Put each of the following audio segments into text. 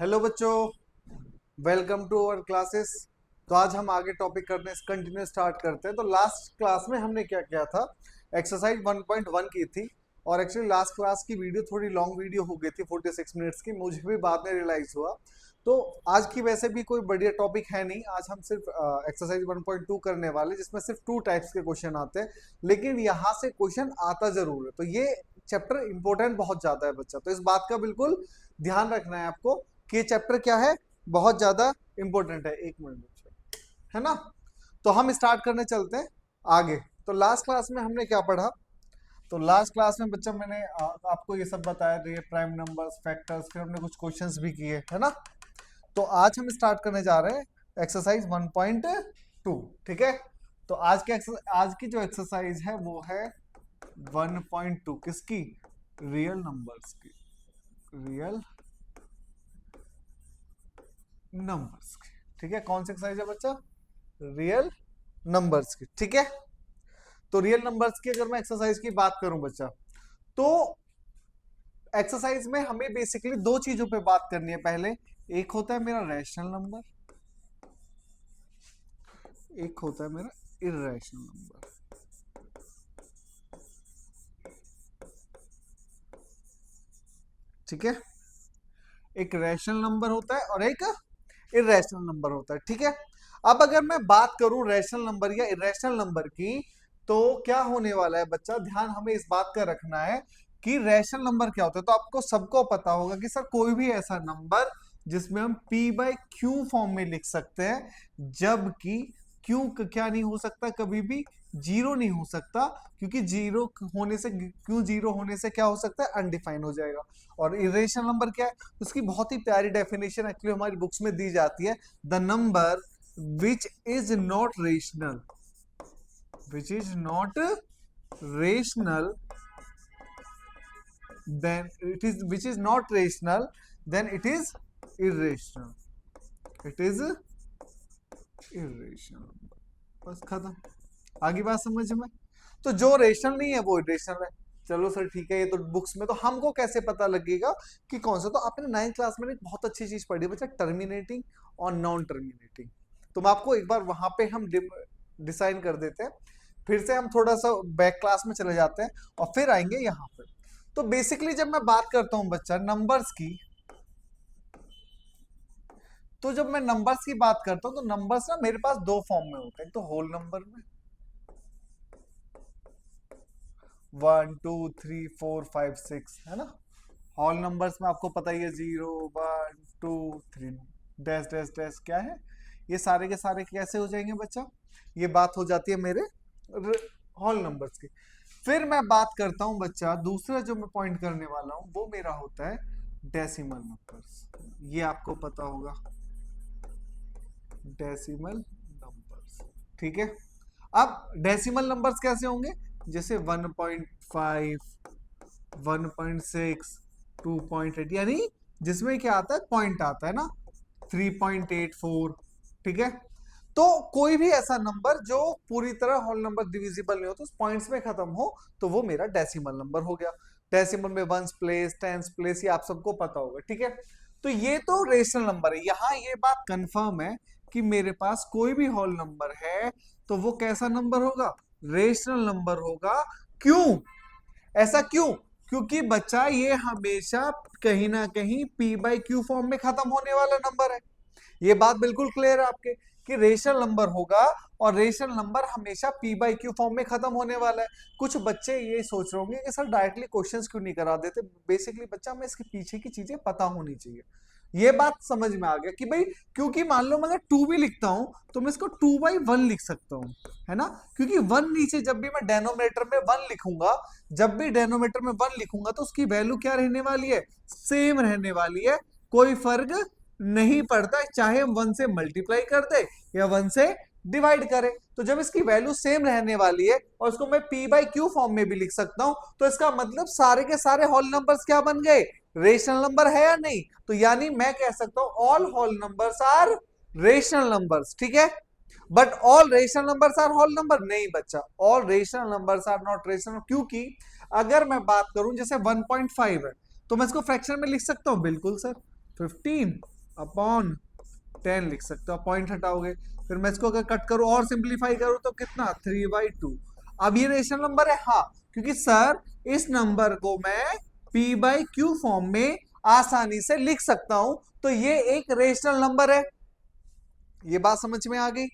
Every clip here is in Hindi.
हेलो बच्चों, वेलकम टू अवर क्लासेस। तो आज हम आगे टॉपिक करने कंटिन्यू स्टार्ट करते हैं। तो लास्ट क्लास में हमने क्या किया था, एक्सरसाइज 1.1 की थी। और एक्चुअली लास्ट क्लास की वीडियो थोड़ी लॉन्ग वीडियो हो गई थी, 46 मिनट्स की। मुझे भी बाद में रियलाइज हुआ। तो आज की वैसे भी कोई बढ़िया टॉपिक है नहीं। आज हम सिर्फ एक्सरसाइज 1.2 करने वाले, जिसमें सिर्फ 2 टाइप्स के क्वेश्चन आते हैं, लेकिन यहाँ से क्वेश्चन आता जरूर है। तो ये चैप्टर इंपॉर्टेंट बहुत ज्यादा है बच्चा, तो इस बात का बिल्कुल ध्यान रखना है आपको कि ये चैप्टर क्या है, बहुत ज्यादा इंपॉर्टेंट है। एक मिनट बच्चा, है ना। तो हम स्टार्ट करने चलते हैं आगे। तो लास्ट क्लास में हमने क्या पढ़ा। तो लास्ट क्लास में बच्चा मैंने आपको ये सब बताया, रियल प्राइम नंबर्स, फैक्टर्स, फिर हमने कुछ क्वेश्चंस भी किए, है ना। तो आज हम स्टार्ट करने जा रहे हैं एक्सरसाइज 1.2। ठीक है। तो आज की जो एक्सरसाइज है वो है 1.2, किसकी? रियल नंबर्स की। रियल नंबर्स की। ठीक है। कौन सी एक्सरसाइज है बच्चा? रियल नंबर्स की। ठीक है। तो रियल नंबर्स की अगर मैं एक्सरसाइज की बात करूं बच्चा, तो एक्सरसाइज में हमें बेसिकली दो चीजों पे बात करनी है। पहले एक होता है मेरा रैशनल नंबर, एक होता है मेरा इर्रेशनल नंबर। ठीक है। एक रैशनल नंबर होता है और एक इर्रेशनल नंबर होता है। ठीक है। अब अगर मैं बात करूं रैशनल नंबर या इर्रेशनल नंबर की, तो क्या होने वाला है बच्चा, ध्यान हमें इस बात का रखना है कि रैशनल नंबर क्या होता है। तो आपको सबको पता होगा कि सर कोई भी ऐसा नंबर जिसमें हम p बाई क्यू फॉर्म में लिख सकते हैं, जबकि क्यू क्या नहीं हो सकता, कभी भी जीरो नहीं हो सकता, क्योंकि जीरो होने से, क्यू जीरो होने से क्या हो सकता है, अनडिफाइन हो जाएगा। और इरेशनल नंबर क्या है, उसकी बहुत ही प्यारी डेफिनेशन एक्चुअली हमारी बुक्स में दी जाती है, the number which is not rational, which is not rational then it is, which is not rational, then it is irrational, it is irrational। बस खत्म। आगे बात समझ में। तो जो रेशनल नहीं है वो इरेशनल है। चलो सर ठीक है, ये तो बुक्स में, तो हमको कैसे पता लगेगा कि कौन सा। तो आपने 9th क्लास में एक बहुत अच्छी चीज पढ़ी बच्चा, टर्मिनेटिंग और नॉन टर्मिनेटिंग। तो मैं आपको एक बार वहां पे हम डिसाइन कर देते हैं, फिर से हम थोड़ा सा बैक क्लास में चले जाते हैं और फिर आएंगे यहाँ पे। तो बेसिकली जब मैं बात करता हूं बच्चा नंबर्स की, तो जब मैं नंबर्स की बात करता हूं तो नंबर्स ना मेरे पास दो फॉर्म में होते हैं। एक तो होल नंबर में 1 2 3 4 5 6, है ना। होल नंबर्स में आपको पता ही है 0 1 2 3 डैश डैश डैश क्या है, ये सारे के सारे कैसे हो जाएंगे बच्चा, ये बात हो जाती है मेरे होल नंबर्स की। फिर मैं बात करता हूं बच्चा, दूसरा जो मैं पॉइंट करने वाला हूं वो मेरा होता है डेसिमल नंबर्स। ये आपको पता होगा, डेसिमल नंबर्स। ठीक है। अब डेसिमल नंबर्स कैसे होंगे, जैसे 1.5, 1.6, 2.8, यानी जिसमें क्या आता है, पॉइंट आता है ना, 3.84। ठीक है। तो कोई भी ऐसा नंबर जो पूरी तरह होल नंबर डिविजिबल नहीं हो, तो पॉइंट्स में खत्म हो, तो वो मेरा डेसिमल नंबर हो गया। डेसिमल में वंस प्लेस, टेंस प्लेस, ये आप सबको पता होगा। ठीक है। तो ये तो रेशनल नंबर है। यहां ये बात कंफर्म है कि मेरे पास कोई भी होल नंबर है तो वो कैसा नंबर होगा, रेशनल नंबर होगा। क्यों ऐसा, क्यों? क्योंकि बच्चा ये हमेशा कहीं ना कहीं p बाई क्यू फॉर्म में खत्म होने वाला नंबर है। ये बात बिल्कुल क्लियर है आपके कि रेशनल नंबर होगा और रेशनल नंबर हमेशा p बाई क्यू फॉर्म में खत्म होने वाला है। कुछ बच्चे ये सोच रहे होंगे कि सर डायरेक्टली क्वेश्चंस क्यों नहीं करा देते। बेसिकली बच्चा हमें इसके पीछे की चीजें पता होनी चाहिए। ये बात समझ में आ गया कि भाई, क्योंकि मान लो मैं अगर 2 भी लिखता हूं तो मैं इसको 2/1 लिख सकता हूं, है ना। क्योंकि 1 नीचे जब भी मैं डेनोमिनेटर में 1 लिखूंगा, जब भी डेनोमिनेटर में 1 लिखूंगा तो उसकी वैल्यू क्या रहने वाली है, सेम रहने वाली है। कोई फर्क नहीं पड़ता, चाहे हम 1 से मल्टीप्लाई कर दे या 1 से डिवाइड करें। तो जब इसकी वैल्यू सेम रहने वाली है और उसको मैं p बाई क्यू फॉर्म में भी लिख सकता हूं, तो इसका मतलब सारे के सारे होल नंबर्स क्या बन गए, रेशनल नंबर है या नहीं। तो यानी मैं कह सकता हूं all whole numbers are rational numbers. ठीक है। But all rational numbers are whole number नहीं बच्चा, all rational numbers are not rational. क्योंकि अगर मैं बात करूं जैसे 1.5 है तो मैं इसको फ्रैक्शन में लिख सकता हूं, बिल्कुल सर। 15 अपॉन 10 लिख सकते हो, पॉइंट हटाओगे। फिर मैं इसको अगर कट करूं और सिंप्लीफाई करूं तो कितना 3/2। अब ये रेशनल नंबर है, हाँ, क्योंकि सर इस नंबर को मैं p/q फॉर्म में आसानी से लिख सकता हूं, तो ये एक रेशनल नंबर है। ये बात समझ में आ गई?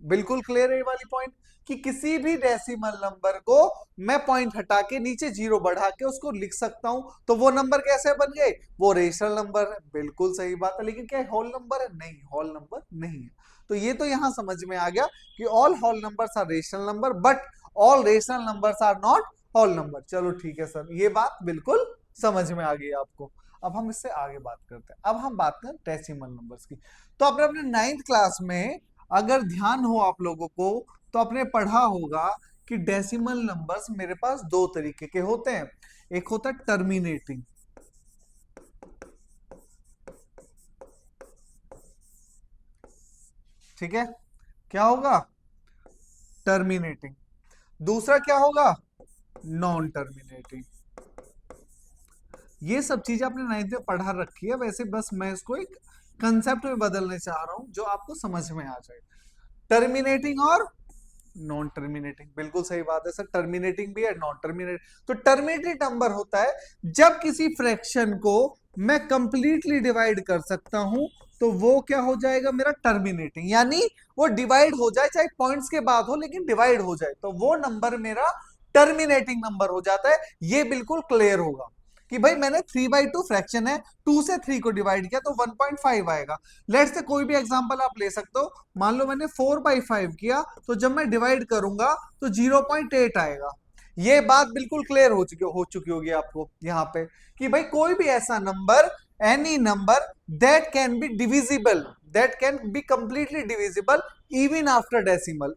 बिल्कुल क्लियर है ये वाली पॉइंट, कि किसी भी डेसिमल नंबर को मैं पॉइंट हटा के नीचे जीरो बढ़ा के उसको लिख सकता हूं, तो वो नंबर कैसे बन गए? वो रेशनल नंबर है। बिल्कुल सही बात है, लेकिन क्या होल नंबर है? नहीं, होल नंबर नहीं है। तो ये तो यहां समझ में आ गया कि all whole numbers are rational number, but all rational numbers are not whole number. चलो ठीक है सर, ये बात बिल्कुल समझ में आ गई आपको। अब हम इससे आगे बात करते हैं। अब हम बात करें डेसिमल नंबर्स की। तो आपने अपने 9th क्लास में अगर ध्यान हो आप लोगों को तो आपने पढ़ा होगा कि डेसिमल नंबर्स मेरे पास दो तरीके के होते हैं। एक होता है टर्मिनेटिंग, ठीक है, क्या होगा? टर्मिनेटिंग। दूसरा क्या होगा? Non terminating. ये सब चीजें आपने 9th में पढ़ा रखी है, वैसे बस मैं इसको एक कंसेप्ट में बदलने चाह रहा हूं जो आपको समझ में आ जाए। टर्मिनेटिंग और नॉन टर्मिनेटिंग, बिल्कुल सही बात है सर, टर्मिनेटिंग भी है नॉन टर्मिनेट। तो टर्मिनेटिंग नंबर होता है जब किसी फ्रैक्शन को मैं कंप्लीटली डिवाइड कर सकता हूं, तो वो क्या हो जाएगा मेरा? टर्मिनेटिंग। यानी वो डिवाइड हो जाए, चाहे पॉइंट्स के बाद हो लेकिन डिवाइड हो जाए, तो वो नंबर मेरा टर्मिनेटिंग नंबर हो जाता है। ये बिल्कुल क्लियर होगा कि भाई मैंने 3/2 फ्रैक्शन है, 2 से 3 को डिवाइड किया तो 1.5 आएगा। लेट्स से कोई भी एग्जांपल आप ले सकते हो, मान लो मैंने 4/5 किया, तो जब मैं डिवाइड करूंगा तो 0.8 आएगा। ये बात बिल्कुल क्लियर हो चुकी होगी आपको यहाँ पे, कि भाई कोई भी ऐसा number, any number that can be divisible, that can be completely divisible even after decimal,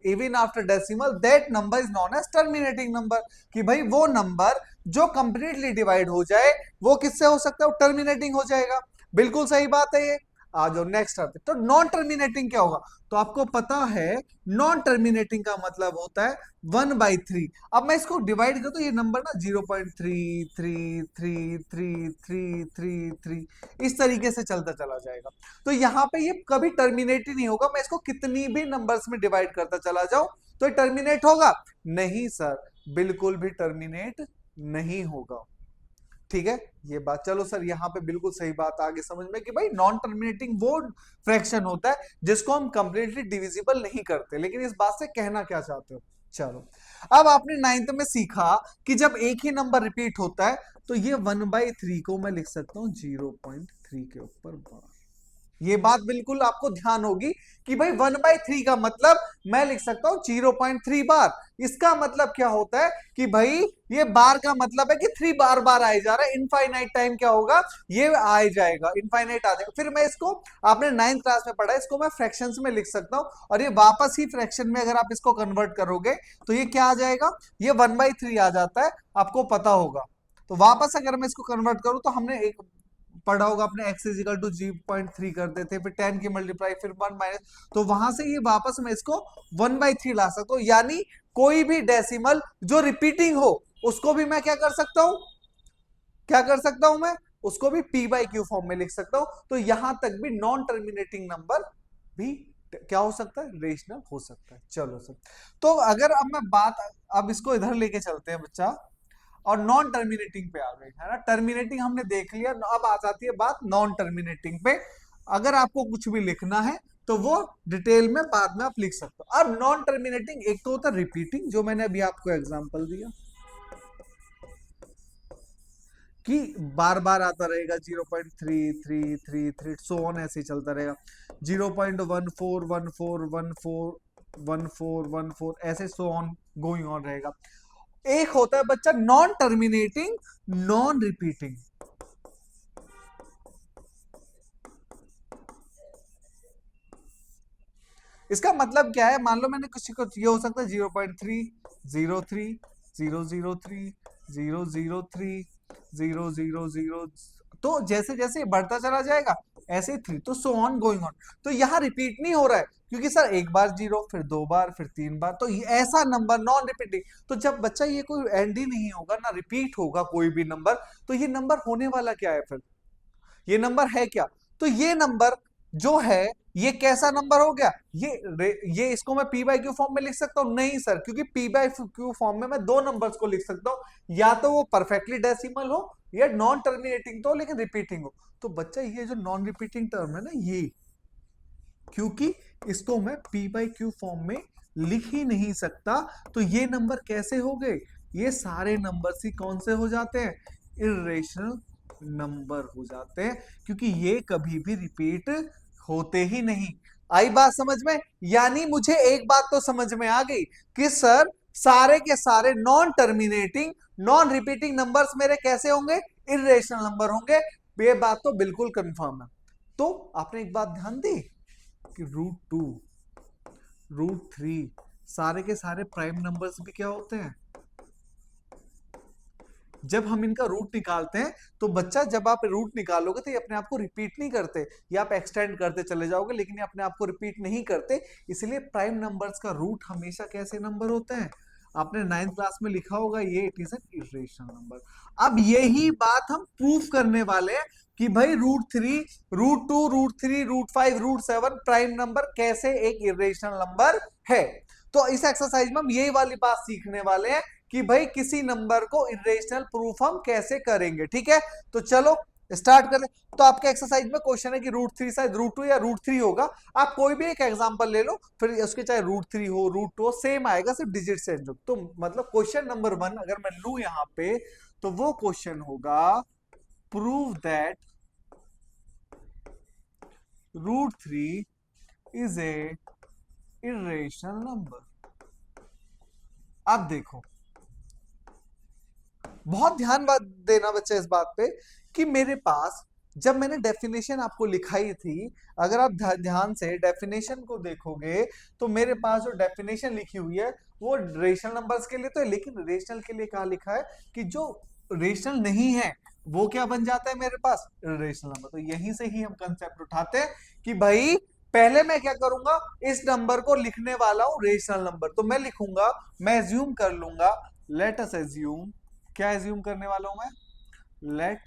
that number is non as terminating number. कि भाई वो नंबर जो कंप्लीटली डिवाइड हो जाए वो किससे हो सकता है? वो टर्मिनेटिंग हो जाएगा। बिल्कुल सही बात है ये। आ जाओ नेक्स्ट आते। तो नॉन टर्मिनेटिंग क्या होगा? तो आपको पता है नॉन टर्मिनेटिंग का मतलब होता है 1/3। अब मैं इसको डिवाइड करूं तो ये नंबर ना 0.3333333 इस तरीके से चलता चला जाएगा। तो यहां पे ये कभी टर्मिनेट ही नहीं होगा। मैं इसको कितनी भी नंबर्स में डिवाइड करता चला जाऊं तो ये टर्मिनेट होगा? नहीं सर, बिल्कुल भी टर्मिनेट नहीं होगा। ठीक है, ये बात, चलो सर यहाँ पे बिल्कुल सही बात आगे समझ में कि भाई नॉन टर्मिनेटिंग वो फ्रैक्शन होता है जिसको हम कंप्लीटली डिविजिबल नहीं करते। लेकिन इस बात से कहना क्या चाहते हो? चलो, अब आपने 9th में सीखा कि जब एक ही नंबर रिपीट होता है तो ये 1/3 को मैं लिख सकता हूं 0.3 के ऊपर बार। ये बात बिल्कुल आपको ध्यान होगी कि भाई 1/3 का मतलब मैं लिख सकता हूं 0.3 बार। इसका मतलब क्या होता है कि भाई ये बार का मतलब है कि 3 बार बार आए जा रहा है। इनफाइनाइट टाइम क्या होगा? ये आ जाएगा, इनफाइनाइट आ जाएगा। फिर मैं इसको, आपने 9th क्लास में पढ़ा, इसको मैं फ्रैक्शंस में लिख सकता हूं और ये वापस ही फ्रैक्शन में अगर आप इसको कन्वर्ट करोगे तो ये क्या आ जाएगा? ये 1/3 आ जाता है, आपको पता होगा। तो वापस अगर मैं इसको कन्वर्ट करूं तो हमने एक पढ़ा होगा अपने x इज इक्वल टू 0.3 करते थे, फिर 10 की मल्टीप्लाई, फिर 1 माइनस, तो वहां से ये वापस मैं इसको 1/3 ला सकता हूं। यानी कोई भी डेसिमल जो रिपीटिंग हो उसको भी मैं क्या कर सकता हूं? क्या कर सकता हूं मैं? उसको भी p/q फॉर्म में लिख सकता हूं। तो यहां तक भी नॉन टर्मिनेटिंग नंबर भी क्या हो सकता है? रेशनल हो सकता है। चलो सर, तो अगर अब मैं बात, अब इसको इधर लेके चलते हैं बच्चा, और नॉन टर्मिनेटिंग पे आ गए, है ना। टर्मिनेटिंग हमने देख लिया, अब आ जाती है बात नॉन टर्मिनेटिंग पे। अगर आपको कुछ भी लिखना है तो वो डिटेल में बाद में आप लिख सकते हो। अब नॉन टर्मिनेटिंग एक तो होता है रिपीटिंग, जो मैंने अभी आपको एग्जांपल दिया कि बार बार आता रहेगा 0.3333 सो ऑन, ऐसे ही चलता रहेगा। 0.1414141414 ऐसे सो ऑन गोइंग ऑन रहेगा। एक होता है बच्चा नॉन टर्मिनेटिंग, नॉन रिपीटिंग। इसका मतलब क्या है? मान लो मैंने किसी को, ये हो सकता है 0.303 003 003 000, तो जैसे जैसे बढ़ता चला जाएगा ऐसे 3, तो सो ऑन गोइंग ऑन। तो यहाँ रिपीट नहीं हो रहा है क्योंकि सर एक बार 0, फिर 2 बार, फिर 3 बार, तो ये ऐसा नंबर नॉन रिपीटिंग। तो जब बच्चा ये कोई एंड ही नहीं होगा ना, रिपीट होगा कोई भी नंबर, तो ये नंबर होने वाला क्या है फिर? ये नंबर है क्या? तो ये नंबर जो है ये कैसा नंबर हो गया? ये इसको मैं पी बाई क्यू फॉर्म में लिख सकता हूं? नहीं सर, क्योंकि पी बाई क्यू फॉर्म में मैं दो नंबर्स को लिख सकता हूं, या तो वो परफेक्टली डेसिमल हो या नॉन टर्मिनेटिंग तो हो लेकिन रिपीटिंग हो। तो बच्चा ये जो नॉन रिपीटिंग टर्म है ना, ये क्योंकि इसको मैं पी बाई क्यू फॉर्म में लिख ही नहीं सकता, तो ये नंबर कैसे हो गए? ये सारे नंबर्स ही कौन से हो जाते हैं? इर्रेशनल नंबर हो जाते हैं, क्योंकि ये कभी भी रिपीट होते ही नहीं। आई बात समझ में? यानी मुझे एक बात तो समझ में आ गई कि सर सारे के सारे non terminating non repeating numbers मेरे कैसे होंगे? इर्रेशनल नंबर होंगे। ये बात तो बिल्कुल कंफर्म है। तो आपने एक बात ध्यान दी कि √2 √3 सारे के सारे प्राइम नंबर्स भी क्या होते हैं? जब हम इनका रूट निकालते हैं तो बच्चा, जब आप रूट निकालोगे तो ये अपने आप को रिपीट नहीं करते, ये आप एक्सटेंड करते चले जाओगे, लेकिन ये अपने आप को रिपीट नहीं करते। इसलिए प्राइम नंबर्स का रूट हमेशा कैसे नंबर होते हैं? आपने 9th क्लास में लिखा होगा, ये it is an irrational number. अब यही बात हम प्रूफ करने वाले हैं कि भाई √3 √2 √3 √5 √7 प्राइम नंबर कैसे एक इरेशनल नंबर है। तो इस एक्सरसाइज में हम यही वाली बात सीखने वाले हैं कि भाई किसी नंबर को इरेशनल प्रूफ हम कैसे करेंगे। ठीक है, तो चलो स्टार्ट करें। तो आपके एक्सरसाइज में क्वेश्चन है कि √3 शायद √2 या √3 होगा। आप कोई भी एक एग्जांपल ले लो, फिर उसके चाहे √3 हो √2 हो, सेम आएगा, सिर्फ डिजिट चेंज हो। तो मतलब क्वेश्चन नंबर 1 अगर मैं लू यहां पे, तो वो क्वेश्चन होगा prove that √3 is a irrational number. अब देखो, बहुत ध्यान देना बच्चे इस बात पे कि मेरे पास जब मैंने डेफिनेशन आपको लिखाई थी, अगर आप ध्यान से डेफिनेशन को देखोगे तो मेरे पास जो डेफिनेशन लिखी हुई है वो रेशनल नंबर्स के लिए तो है, लेकिन रेशनल के लिए कहा लिखा है कि जो रेशनल नहीं है वो क्या बन जाता है मेरे पास? Rational number. तो यहीं से ही हम कंसेप्ट उठाते हैं कि भाई पहले मैं क्या करूंगा, इस नंबर को लिखने वाला हूं रेशनल नंबर, तो मैं लिखूंगा, मैं एज्यूम कर लूंगा, लेट अस एज्यूम, क्या एज्यूम करने वाला हूं मैं? लेट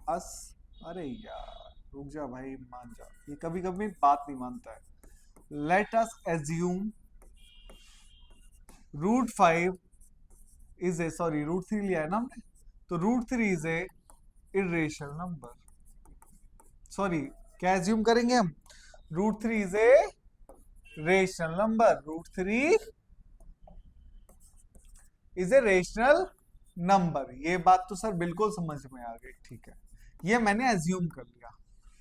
अस, अरे यार रुक जा भाई, मान जा, ये कभी कभी बात नहीं मानता है। Let us assume √5 is A, sorry √3 लिया है ना हमने, तो √3 is a irrational number. Sorry, क्या एज्यूम करेंगे हम? √3 is a rational number, √3 is a rational number. ये बात तो सर बिल्कुल समझ में आ गई। ठीक है, ये मैंने एज्यूम कर लिया।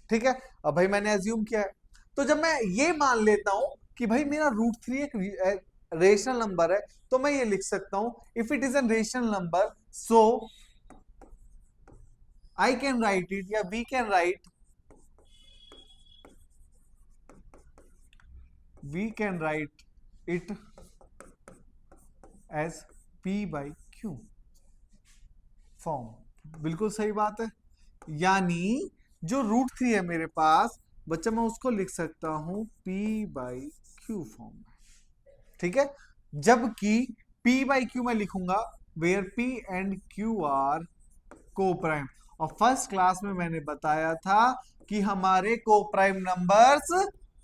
ठीक है, अब भाई मैंने एज्यूम किया है, तो जब मैं ये मान लेता हूं कि भाई मेरा √3 एक रेशनल नंबर है, तो मैं ये लिख सकता हूं, if it is an rational number so I can write it, या we can write, we can write it as P by Q form. बिल्कुल सही बात है, यानी जो √3 है मेरे पास बच्चा, मैं उसको लिख सकता हूं पी बाई क्यू फॉर्म में। ठीक है, जबकि पी बाई क्यू मैं लिखूंगा where P and Q are coprime. और फर्स्ट क्लास में मैंने बताया था कि हमारे को प्राइम नंबर्स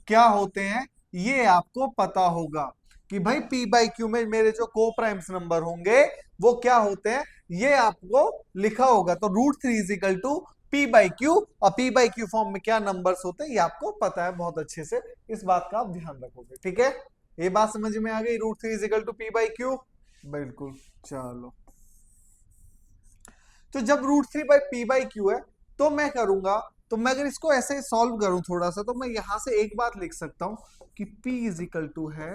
क्या होते हैं, ये आपको पता होगा कि भाई पी बाई क्यू में मेरे जो को प्राइम्स नंबर होंगे वो क्या होते हैं, ये आपको लिखा होगा। तो √3 is equal to P by Q, और पी बाई क्यू फॉर्म में क्या नंबर्स होते हैं ये आपको पता है बहुत अच्छे से, इस बात का आप ध्यान रखोगे। ठीक है, ये बात समझ में आ गई, √3 is equal to P by Q. बिल्कुल, चलो, तो जब √3 बाई पी बाई क्यू है, तो मैं करूंगा, तो मैं अगर इसको ऐसे सॉल्व करूं थोड़ा सा, तो मैं यहां से एक बात लिख सकता हूं कि P इज इक्वल टू है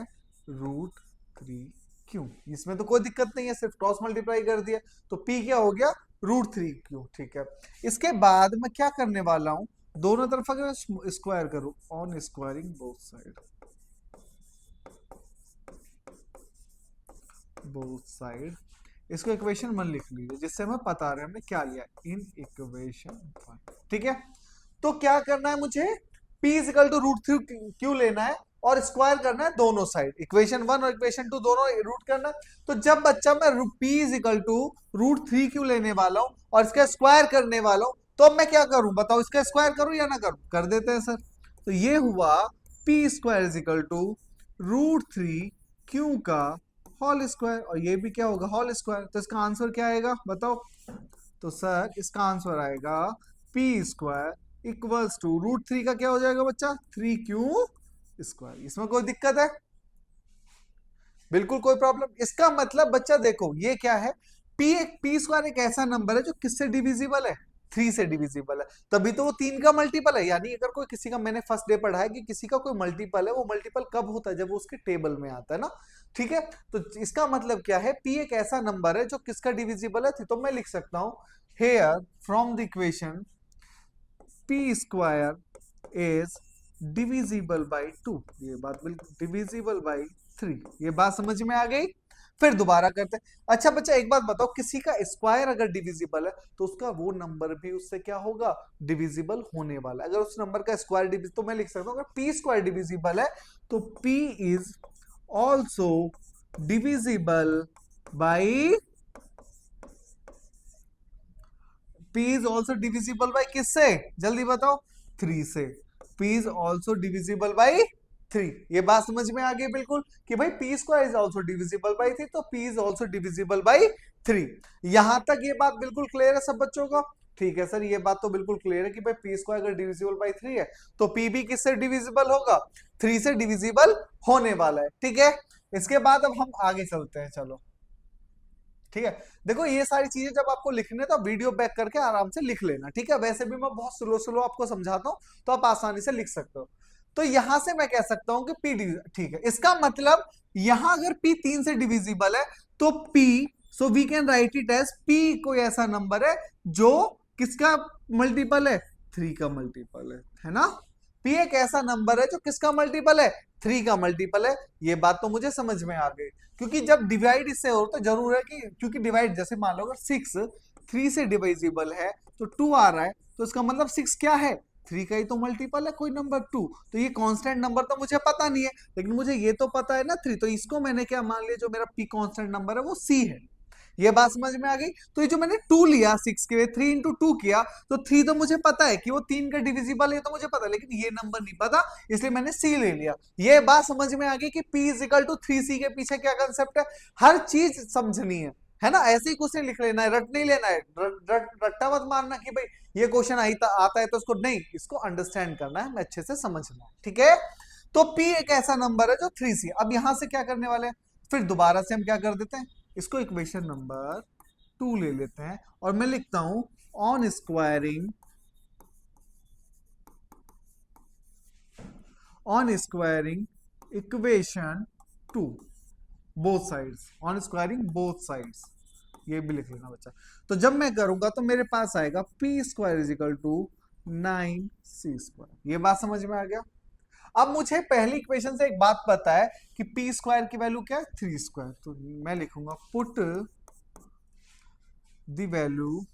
√3Q। इसमें तो कोई दिक्कत नहीं है, सिर्फ क्रॉस मल्टीप्लाई कर दिया, तो P क्या हो गया? √3Q। ठीक है, इसके बाद मैं क्या करने वाला हूं, दोनों तरफ अगर स्क्वायर करूं, ऑन स्क्वायरिंग बोथ साइड, इसको इक्वेशन 1 लिख लीजिए, जिससे हमें पता रहे हमने क्या लिया इन इक्वेशन 1। ठीक है, तो क्या करना है मुझे, P is equal to √3Q लेना है और स्क्वायर करना है दोनों साइड, इक्वेशन 1 और इक्वेशन 2 दोनों रूट करना है। तो जब बच्चा मैं P is equal to √3Q लेने वाला हूं और इसका स्क्वायर करने वाला हूं, तो अब मैं क्या करूं बताओ, इसका स्क्वायर करूं या ना करूं? कर देते हैं सर। तो ये हुआ P square is equal to √3 Q का होल स्क्वायर, और ये भी क्या होगा, होल स्क्वायर। तो इसका आंसर क्या आएगा बताओ? तो सर इसका आंसर आएगा पी स्क्वायर इक्वल्स टू √3 का क्या हो जाएगा बच्चा, 3 क्यू स्क्वायर। इसमें कोई दिक्कत है? बिल्कुल कोई प्रॉब्लम। इसका मतलब बच्चा देखो ये क्या है, पी स्क्वायर एक ऐसा नंबर है जो किससे डिविजिबल है, 3 से डिविजिबल है, तभी तो वो 3 का मल्टीपल है। यानी अगर कोई किसी का, मैंने फर्स्ट डे पढ़ा है कि किसी का कोई मल्टीपल है, वो मल्टीपल कब होता है, जब वो उसके टेबल में आता है ना। ठीक है, तो इसका मतलब क्या है, पी एक ऐसा नंबर है जो किसका डिविजिबल है। तो मैं लिख सकता हूं here from the equation P square is divisible by 2। ये बात बिल्कुल, डिविजिबल बाई 3, ये बात समझ में आ गई। फिर दोबारा करते हैं। अच्छा बच्चा एक बात बताओ, किसी का स्क्वायर अगर डिविजिबल है तो उसका वो नंबर भी उससे क्या होगा, डिविजिबल होने वाला है। अगर उस नंबर का स्क्वायर डिविजिबल, तो मैं लिख सकता हूं अगर पी स्क्वायर डिविजिबल है तो P is also divisible by, P is also divisible by किससे, जल्दी बताओ, 3 से। P is also divisible by 3। ये बात समझ में आ गई बिल्कुल कि भाई P square is also divisible by 3, तो P is also divisible by 3। यहां तक ये बात बिल्कुल क्लियर है सब बच्चों को? ठीक है सर, ये बात तो बिल्कुल क्लियर है कि भाई P स्क्वायर अगर डिविजिबल बाई 3 है तो P भी किससे डिविजिबल होगा, 3 से डिविजिबल होने वाला है। ठीक है, इसके बाद अब हम आगे चलते हैं, चलो। ठीक है, देखो ये सारी चीजें जब आपको लिखने तो वीडियो बैक करके आराम से लिख लेना। ठीक है, वैसे भी मैं बहुत स्लो स्लो आपको समझाता हूं तो आप आसानी से लिख सकते हो। तो यहां से मैं कह सकता हूं कि पी, ठीक है, इसका मतलब यहां अगर पी 3 से डिविजिबल है तो P, so we can write it as P कोई ऐसा नंबर है जो किसका मल्टीपल है, 3 का मल्टीपल है ना। पी एक ऐसा नंबर है जो किसका मल्टीपल है, 3 का मल्टीपल है। ये बात तो मुझे समझ में आ गई, क्योंकि जब डिवाइड इससे हो तो जरूर है कि, क्योंकि डिवाइड जैसे मान लो अगर 6 3 से डिविजिबल है तो 2 आ रहा है, तो इसका मतलब 6 क्या है, 3 का ही तो मल्टीपल है कोई नंबर 2। तो ये कांस्टेंट नंबर तो मुझे पता नहीं है, लेकिन मुझे ये तो पता है ना 3, तो इसको मैंने क्या मान लिया, जो मेरा पी कांस्टेंट नंबर है वो सी है। ये बात समझ में आ गई। तो ये जो मैंने 2 लिया 6 के, 3 इंटू 2 किया, तो 3 तो मुझे पता है कि वो 3 का डिविजिबल है, तो मुझे पता है, लेकिन ये नंबर नहीं पता, इसलिए मैंने सी ले लिया। ये बात समझ में आ गई कि P is equal to 3C के पीछे क्या कंसेप्ट है, हर चीज समझनी है ना। ऐसे ही कुछ नहीं लिख लेना है, रट नहीं लेना है, रट्टा मत मारना कि भाई ये क्वेश्चन आता है तो उसको नहीं, इसको अंडरस्टैंड करना है, अच्छे से समझना है। ठीक है, तो P एक ऐसा नंबर है जो 3C। अब यहां से क्या करने वाले हैं, फिर दोबारा से हम क्या कर देते हैं, इसको इक्वेशन नंबर 2 ले लेते हैं, और मैं लिखता हूं on squaring equation 2 both sides, on squaring both sides, ये भी लिख लेना बच्चा। तो जब मैं करूंगा तो मेरे पास आएगा P square is equal to 9C²। ये बात समझ में आ गया। अब मुझे पहली इक्वेशन से एक बात पता है कि पी स्क्वायर की वैल्यू क्या है, 3²। तो मैं लिखूंगा put the value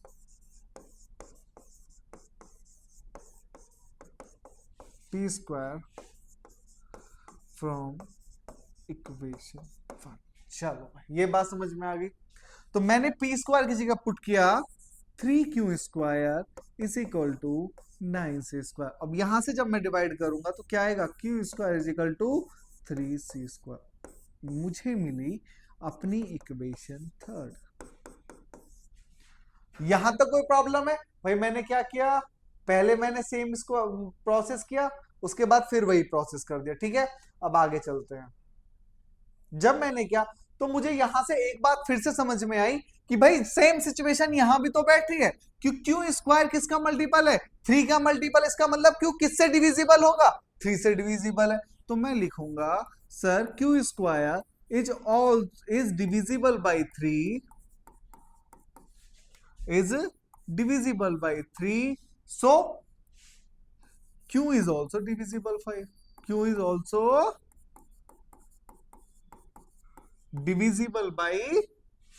P square from equation 1। चलो ये बात समझ में आ गई। तो मैंने पी स्क्वायर की जगह पुट किया 3Q² is equal to 9C²। अब यहां से जब मैं डिवाइड करूंगा तो क्या आएगा, Q² is equal to 3C²। मुझे मिली अपनी इक्वेशन 3। यहां तक कोई प्रॉब्लम है भाई? मैंने क्या किया, पहले मैंने सेम इसको प्रोसेस किया, उसके बाद फिर वही प्रोसेस कर दिया। ठीक है, अब आगे चलते हैं। जब मैंने किया तो मुझे यहां से एक बात फिर से समझ में आई कि भाई सेम सिचुएशन यहां भी तो बैठी है। Q² किसका मल्टीपल है, 3 का मल्टीपल, इसका मतलब Q किससे डिविजिबल होगा, 3 से डिविजिबल है। तो मैं लिखूंगा sir Q² is divisible by 3, is divisible by 3, so Q is also divisible by 5। Q is also divisible by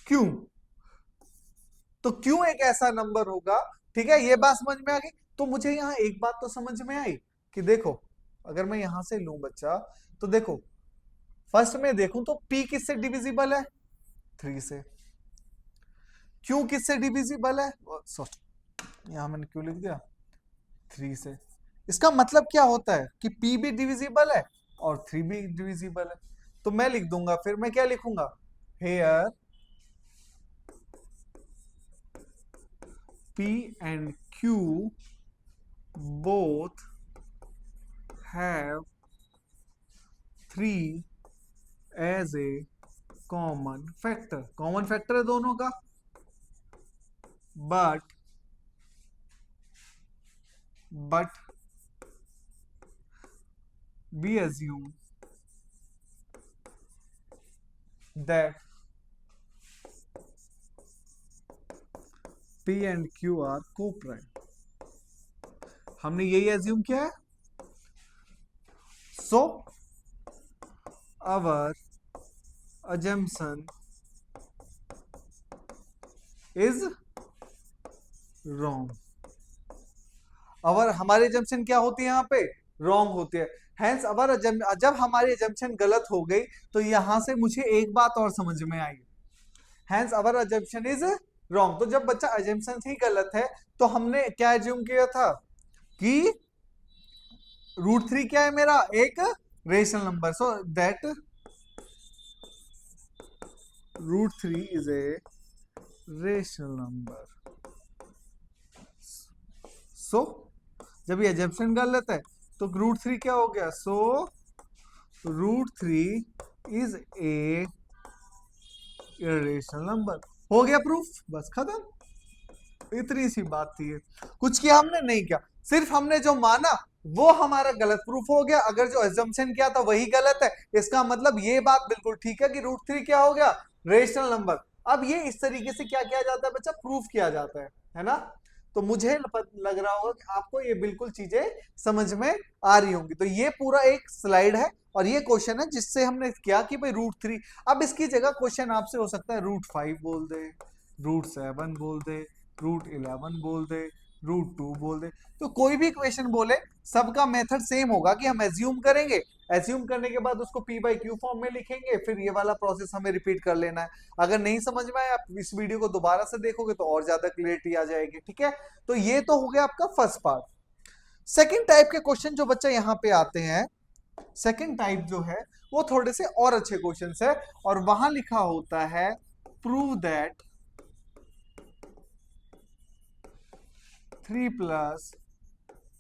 Q। तो Q एक ऐसा नंबर होगा, ठीक है, ये बात समझ में आ गई। तो मुझे यहां एक बात तो समझ में आई कि देखो, अगर मैं यहां से लूं बच्चा, तो देखो फर्स्ट में देखूं तो P किससे डिविजिबल है, 3 से। Q किससे डिविजिबल है, सॉरी यहां मैंने क्यों लिख दिया 3 से। इसका मतलब क्या होता है कि P भी डिविजिबल है और 3 भी डिविजिबल है। तो मैं लिख दूंगा, फिर मैं क्या लिखूंगा, here P and Q both have 3 as a common factor. Common factor है दोनों का, but we assume that P and Q are co-prime। हमने यही एज्यूम किया है। सो our assumption is wrong। हमारी assumption क्या होती है यहाँ पे, wrong होती है। Hence जब हमारी assumption गलत हो गई तो यहां से मुझे एक बात और समझ में आई, Hence our assumption is wrong। तो जब बच्चा assumption ही गलत है तो हमने क्या assume किया था कि √3 क्या है मेरा, एक rational number. So that √3 is a rational number. सो जब ये एजम्पशन गलत है तो √3 क्या हो गया, सो √3 इज ए इरेशनल नंबर। हो गया प्रूफ, बस खत्म। इतनी सी बात थी। कुछ किया हमने नहीं किया, सिर्फ हमने जो माना वो हमारा गलत प्रूफ हो गया। अगर जो एजम्पशन किया था वही गलत है, इसका मतलब ये बात बिल्कुल ठीक है कि √3 क्या हो गया, रेशनल नंबर। अब ये इस तरीके से क्या किया जाता है बच्चा, प्रूफ किया जाता है ना। तो मुझे लग रहा होगा कि आपको ये बिल्कुल चीजें समझ में आ रही होंगी। तो ये पूरा एक स्लाइड है और ये क्वेश्चन है जिससे हमने किया कि भाई √3। अब इसकी जगह क्वेश्चन आपसे हो सकता है √5 बोल दे, √7 बोल दे, √11 बोल दे, √2 बोल दे। तो कोई भी इक्वेशन बोले सबका मेथड सेम होगा कि हम एज्यूम करेंगे, एज्यूम करने के बाद उसको P/Q फॉर्म में लिखेंगे, फिर ये वाला प्रोसेस हमें रिपीट कर लेना है। अगर नहीं समझ में आया आप इस वीडियो को दोबारा से देखोगे तो और ज्यादा क्लियरिटी आ जाएगी। ठीक है, तो ये तो हो गया आपका फर्स्ट पार्ट। सेकेंड टाइप के क्वेश्चन जो बच्चा यहाँ पे आते हैं, सेकेंड टाइप जो है वो थोड़े से और अच्छे क्वेश्चन है और वहां लिखा होता है prove that 3 +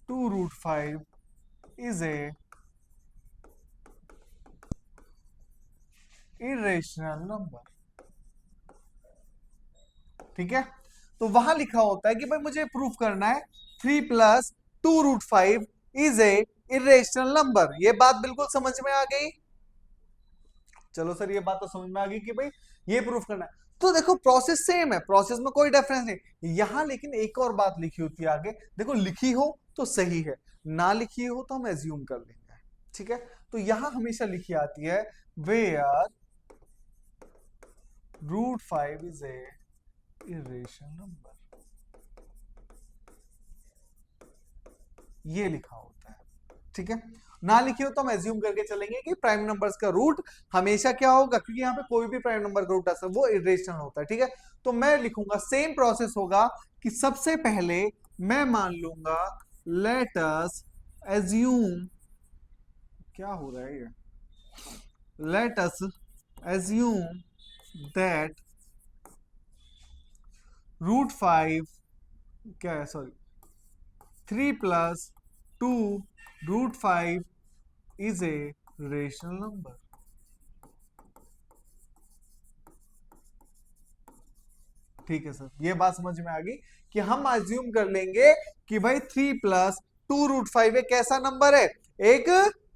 2√5 is a irrational number। ठीक है, तो वहां लिखा होता है कि भाई मुझे प्रूफ करना है 3 + 2√5 इज ए इरेशनल नंबर। ये बात बिल्कुल समझ में आ गई। चलो सर, ये बात तो समझ में आ गई कि भाई ये प्रूफ करना है। तो देखो प्रोसेस सेम है, प्रोसेस में कोई डिफरेंस नहीं। यहां लेकिन एक और बात लिखी होती है आगे, देखो लिखी हो तो सही है, ना लिखी हो तो हम एज्यूम कर लेंगे। ठीक है, तो यहां हमेशा लिखी आती है where √5 is a irrational number. ये लिखा होता है। ठीक है, ना लिखी हो तो हम एज्यूम करके चलेंगे कि प्राइम नंबर्स का रूट हमेशा क्या होगा, क्योंकि यहाँ पे कोई भी प्राइम नंबर का रूट आ सकता है, वो इरेशनल होता है। ठीक है, तो मैं लिखूंगा सेम प्रोसेस होगा कि सबसे पहले मैं मान लूंगा लेट अस एज्यूम, क्या हो रहा है ये, लेट अस एज्यूम दैट √5 क्या है, sorry 3 + 2√5 is a rational number। ठीक है सर, ये बात समझ में आ गई कि हम अज्यूम कर लेंगे कि भाई 3 + 2√5 एक कैसा नंबर है, एक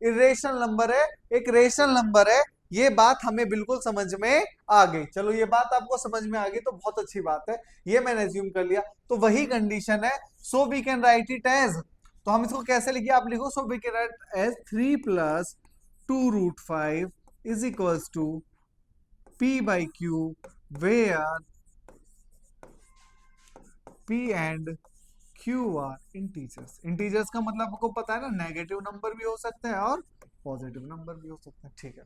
इरेशनल नंबर है, एक रेशनल नंबर है। ये बात हमें बिल्कुल समझ में आ गई। चलो, ये बात आपको समझ में आ गई तो बहुत अच्छी बात है, ये मैंने अज्यूम कर लिया। तो वही कंडीशन है, so we can write it as, तो हम इसको कैसे लिखिए, आप लिखो so we can write as 3 + 2√5 is equals to P/Q where P and Q are integers. Integers का मतलब आपको पता है ना, नेगेटिव नंबर भी हो सकते हैं और पॉजिटिव नंबर भी हो सकते हैं। ठीक है,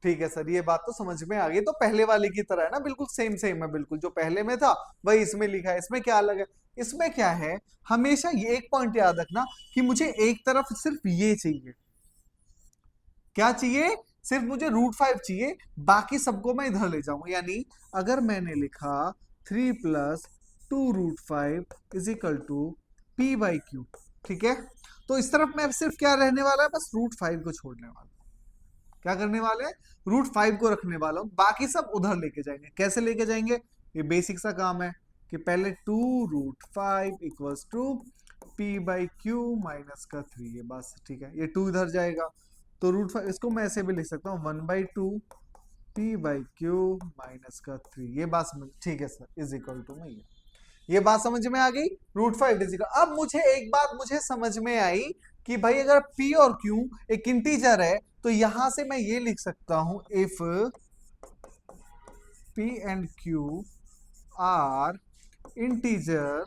ठीक है सर, ये बात तो समझ में आ गई। तो पहले वाले की तरह है ना, बिल्कुल सेम सेम है, बिल्कुल जो पहले में था वही इसमें लिखा है। इसमें क्या अलग है? इसमें क्या है, हमेशा ये एक पॉइंट याद रखना कि मुझे एक तरफ सिर्फ ये चाहिए। क्या चाहिए? सिर्फ मुझे √5 चाहिए, बाकी सबको मैं इधर ले जाऊंगा। यानी अगर मैंने लिखा 3 + 2√5 = p/q, ठीक है, तो इस तरफ में अब सिर्फ क्या रहने वाला है, बस √5 को छोड़ने वाला। क्या करने वाले हैं? √5 को रखने वाला हूं, बाकी सब उधर लेके जाएंगे। कैसे लेके जाएंगे? ये बेसिक सा काम है कि पहले 2√5 = p/q - 3, ये बस ठीक है। ये 2 इधर जाएगा, तो √5 इसको मैं ऐसे भी लिख सकता हूँ 1/2 p/q - 3, ये बात समझ, ठीक है सर, = में ये बात समझ में आ गई। √5 = अब मुझे एक बात मुझे समझ में आई कि भाई अगर p और q एक इंटीजर है, तो यहां से मैं ये लिख सकता हूं, if p and q are integer,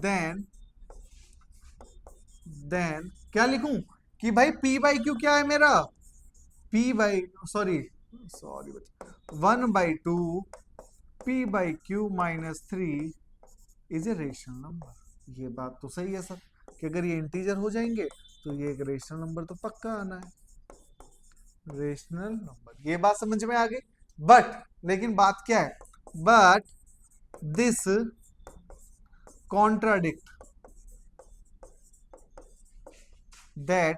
then क्या लिखूं कि भाई p/q क्या है मेरा, sorry sorry 1/2 p/q - 3 is a rational number. ये बात तो सही है सर, कि अगर ये इंटीजर हो जाएंगे तो ये एक रेशनल नंबर तो पक्का आना है, रेशनल नंबर। ये बात समझ में आ गई। बट लेकिन बात क्या है, बट दिस कॉन्ट्राडिक्ट दैट,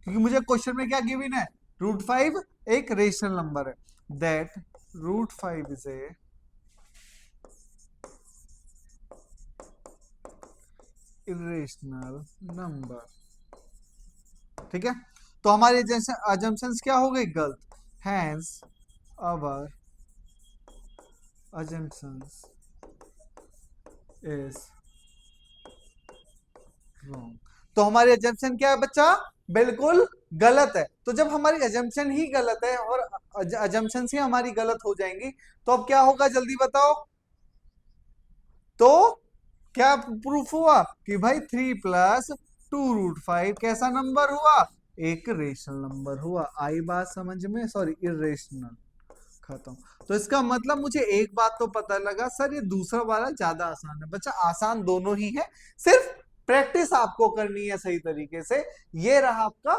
क्योंकि मुझे क्वेश्चन में क्या गिवन है, √5 एक रेशनल नंबर है, that √5 is a irrational number. ठीक है, तो हमारी अजम्पशंस क्या हो गई, गलत। Hence our assumptions is wrong। तो हमारी अजम्पशन क्या है बच्चा, बिल्कुल गलत है। तो जब हमारी अजम्पशन ही गलत है और अजम्पशन ही हमारी गलत हो जाएंगी, तो अब क्या होगा जल्दी बताओ। तो क्या प्रूफ हुआ कि भाई 3 + 2√5 कैसा नंबर हुआ, एक रेशनल नंबर हुआ। आई बात समझ में, सॉरी इरेशनल, खत्म। तो इसका मतलब मुझे एक बात तो पता लगा सर, ये दूसरा वाला ज्यादा आसान है। बच्चा आसान दोनों ही है, सिर्फ प्रैक्टिस आपको करनी है सही तरीके से। ये रहा आपका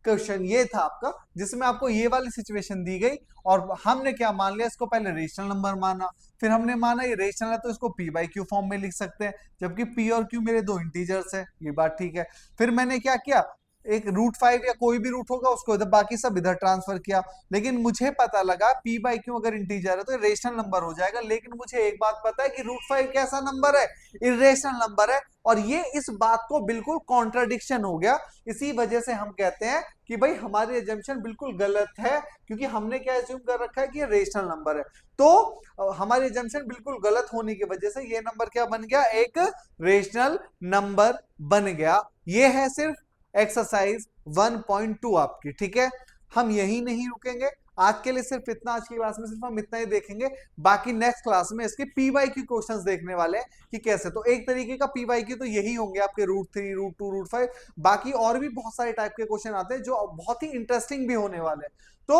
क्वेश्चन, ये था आपका जिसमें आपको ये वाली सिचुएशन दी गई, और हमने क्या मान लिया, इसको पहले रेशनल नंबर माना, फिर हमने माना ये रेशनल है तो इसको p/q फॉर्म में लिख सकते हैं, जबकि p और q मेरे दो इंटीजर्स हैं, ये बात ठीक है। फिर मैंने क्या किया, एक √5 या कोई भी रूट होगा उसको इधर, बाकी सब इधर ट्रांसफर किया। लेकिन मुझे पता लगा p/q अगर इंटीजर है तो रेशनल नंबर हो जाएगा। लेकिन मुझे एक बात पता है कि √5 कैसा नंबर है, इरेशनल नंबर है, और ये इस बात को बिल्कुल कॉन्ट्राडिक्शन हो गया। इसी वजह से हम कहते हैं कि भाई हमारी एजम्पशन बिल्कुल गलत है, क्योंकि हमने क्या एज्यूम कर रखा है कि ये रेशनल नंबर है। तो हमारी एजम्पशन बिल्कुल गलत होने की वजह से ये नंबर क्या बन गया, एक रेशनल नंबर बन गया। ये है सिर्फ एक्सरसाइज 1.2 आपकी, ठीक है। हम यही नहीं रुकेंगे आज के लिए, सिर्फ इतना, आज की क्लास में सिर्फ हम इतना ही देखेंगे। बाकी नेक्स्ट क्लास में इसके p/q क्वेश्चंस देखने वाले हैं कि कैसे। तो एक तरीके का p/q तो यही होंगे आपके √3, √2, √5। बाकी और भी बहुत सारे टाइप के क्वेश्चन आते हैं जो बहुत ही इंटरेस्टिंग भी होने वाले हैं। तो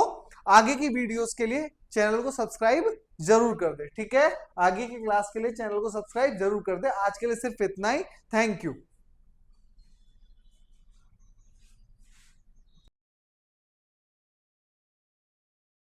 आगे की वीडियोस के लिए चैनल को सब्सक्राइब जरूर कर दे, ठीक है। आगे की क्लास के लिए चैनल को सब्सक्राइब जरूर कर दे। आज के लिए सिर्फ इतना ही, थैंक यू।